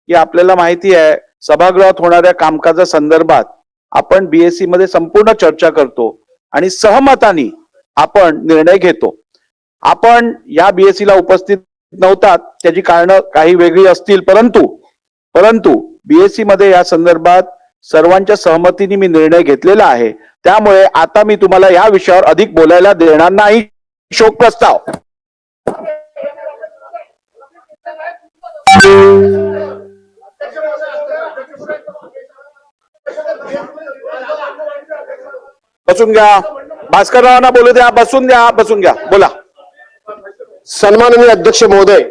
की आपल्याला माहिती आहे सभागृहात होणाऱ्या कामकाजा संदर्भात आपण बीएससी मध्ये संपूर्ण चर्चा करतो आणि सहमताने आपण निर्णय घेतो. आपण या बीएससी ला उपस्थित नव्हतात, त्याची कारणं काही वेगळी असतील, परंतु बीएससी मध्ये या संदर्भात सर्वांच्या सहमतीने मी निर्णय घेतलेला आहे. त्यामुळे आता मी तुम्हाला या विषयावर अधिक बोलायला देणार नाही. शोक प्रस्ताव. बसून घ्या. भास्कररावांना बोलू द्या. बसून घ्या. बोला. सन्माननीय अध्यक्ष महोदय,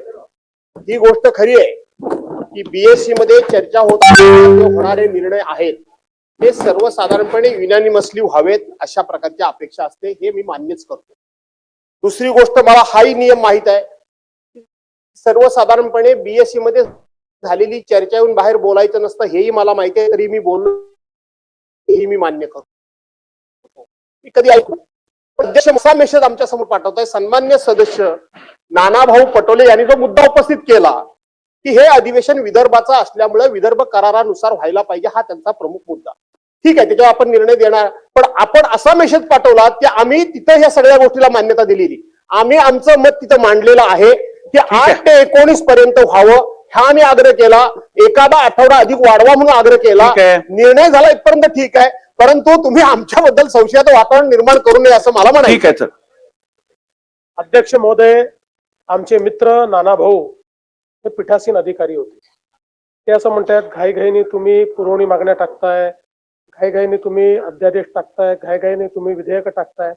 ही गोष्ट खरी आहे की बीएससी मध्ये चर्चा होणारे निर्णय आहेत ते सर्वसाधारणपणे युनॅनिमसली व्हावेत अशा प्रकारची अपेक्षा असते, हे मी मान्यच करतो. दुसरी गोष्ट, मला हाही नियम माहित आहे, सर्वसाधारणपणे बीएससी मध्ये झालेली चर्चा येऊन बाहेर बोलायचं नसतं, हेही मला माहिती आहे, तरी मी बोललो, हेही मी मान्य करतो. मी कधी ऐकू अध्यक्ष असा मेसेज आमच्या समोर पाठवताय, सन्मान्य सदस्य नानाभाऊ पटोले यांनी जो मुद्दा उपस्थित केला की हे अधिवेशन विदर्भाचा असल्यामुळे विदर्भ करारानुसार व्हायला पाहिजे, हा त्यांचा प्रमुख मुद्दा. ठीक आहे, त्याच्यावर आपण निर्णय देणार, पण आपण असा मेसेज पाठवला की आम्ही तिथं ह्या सगळ्या गोष्टीला मान्यता दिलेली, आम्ही आमचं मत तिथं मांडलेलं आहे की 8 ते 19 पर्यंत व्हावं, हा आम्ही आग्रह केला. एखादा आठवडा अधिक वाढवा म्हणून आग्रह केला. निर्णय झाला इथपर्यंत ठीक आहे, परंतु तुम्ही आमच्याबद्दल संशयाचं वातावरण निर्माण करू नये असं मला म्हणायचं. ठीक आहे सर. अध्यक्ष महोदय, आमचे मित्र नाना भाऊ हे पीठासीन अधिकारी होते. ते असं म्हणतात, घाईघाईने तुम्ही पुरवणी मागण्या टाकताय, घाईघाईने तुम्ही अध्यादेश टाकताय, घाईघाईने तुम्ही विधेयक टाकताय.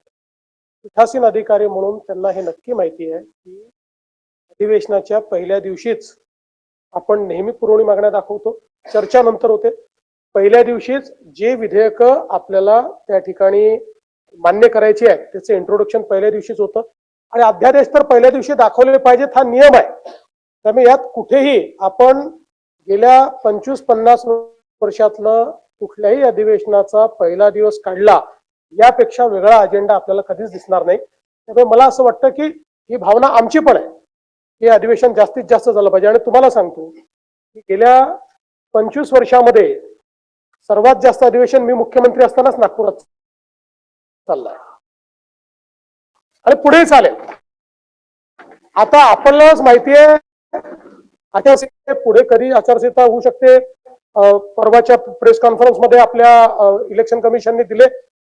पीठासीन अधिकारी म्हणून त्यांना हे नक्की माहिती आहे की अधिवेशनाच्या पहिल्या दिवशीच आपण नेहमी पुरवणी मागण्या दाखवतो, चर्चा नंतर होते. पहिल्या दिवशीच जे विधेयक आपल्याला त्या ठिकाणी मान्य करायचे आहे त्याचं इंट्रोडक्शन पहिल्या दिवशीच होतं आणि अध्यादेश तर पहिल्या दिवशी दाखवले पाहिजेत, हा नियम आहे. त्यामुळे यात कुठेही आपण गेल्या 25-50 वर्षातलं कुठल्याही अधिवेशनाचा पहिला दिवस काढला यापेक्षा वेगळा अजेंडा आपल्याला कधीच दिसणार नाही. त्यामुळे मला असं वाटतं की ही भावना आमची पण आहे, हे अधिवेशन जास्तीत जास्त झालं पाहिजे. आणि तुम्हाला सांगतो की गेल्या 25 वर्षामध्ये सर्वात जास्त अधिवेशन मी मुख्यमंत्री असतानाच नागपुरात चाललंय आणि पुढेही चालेल. आता आपल्यालाच माहिती आहे आचारसंहिता पुढे कधी आचारसंहिता होऊ शकते. परवाच्या प्रेस कॉन्फरन्स मध्ये आपल्या इलेक्शन कमिशनने दिले,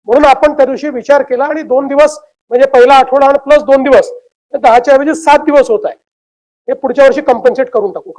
म्हणून आपण त्या दिवशी विचार केला आणि 2 दिवस म्हणजे पहिला आठवडा आणि प्लस 2 दिवस 10च्या ऐवजी 7 दिवस होत आहे. हे पुढच्या वर्षी कम्पन्सेट करून टाकू.